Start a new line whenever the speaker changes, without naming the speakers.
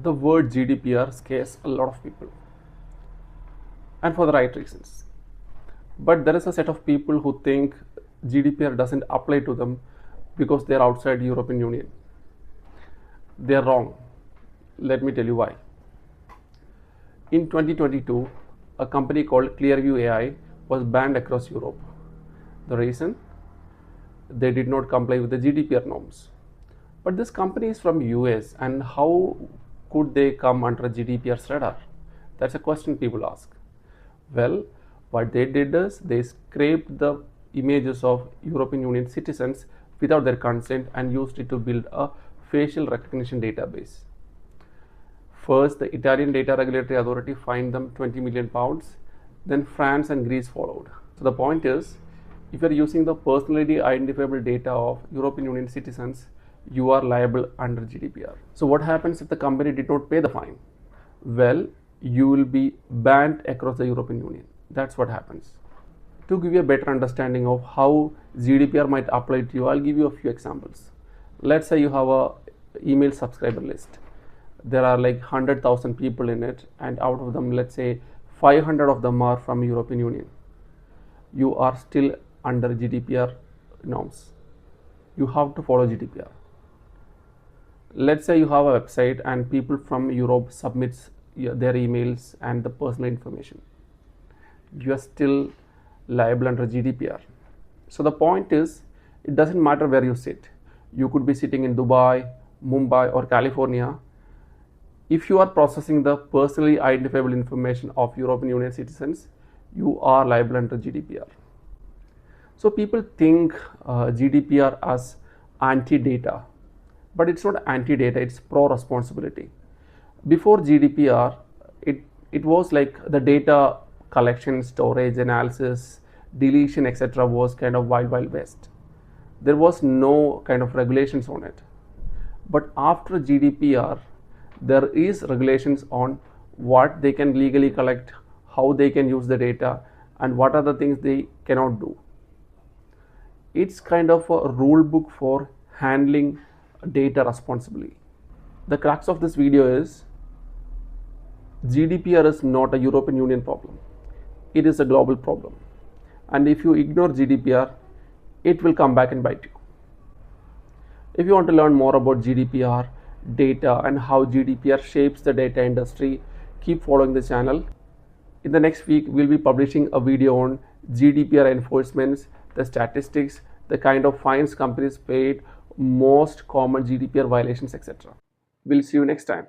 The word GDPR scares a lot of people, and for the right reasons. But there is a set of people who think GDPR doesn't apply to them because they're outside European Union. They're wrong. Let me tell you why. In 2022, a company called Clearview AI was banned across Europe. The reason? They did not comply with the GDPR norms. But this company is from US, and how could they come under GDPR's radar? That's a question people ask. Well, what they did is they scraped the images of European Union citizens without their consent and used it to build a facial recognition database. First, the Italian Data Regulatory Authority fined them 20 million pounds, then France and Greece followed. So the point is, if you are using the personally identifiable data of European Union citizens, you are liable under GDPR. So what happens if the company did not pay the fine? Well, you will be banned across the European Union. That's what happens. To give you a better understanding of how GDPR might apply to you, I'll give you a few examples. Let's say you have a email subscriber list. There are like 100,000 people in it, and out of them, let's say 500 of them are from European Union. You are still under GDPR norms. You have to follow GDPR. Let's say you have a website and people from Europe submits their emails and the personal information. You are still liable under GDPR. So the point is, it doesn't matter where you sit. You could be sitting in Dubai, Mumbai, or California. If you are processing the personally identifiable information of European Union citizens, you are liable under GDPR. So people think GDPR as anti-data, but it's not anti-data, it's pro-responsibility. Before GDPR, it was like the data collection, storage, analysis, deletion, etc. was kind of wild west. There was no kind of regulations on it. But after GDPR, there is regulations on what they can legally collect, how they can use the data, and what are the things they cannot do. It's kind of a rule book for handling data responsibly. The crux of this video is GDPR is not a European Union problem. It is a global problem. And if you ignore GDPR, it will come back and bite you. If you want to learn more about GDPR, data, and how GDPR shapes the data industry, keep following the channel. In the next week, we'll be publishing a video on GDPR enforcements, the statistics, the kind of fines companies paid, most common GDPR violations, etc. We'll see you next time.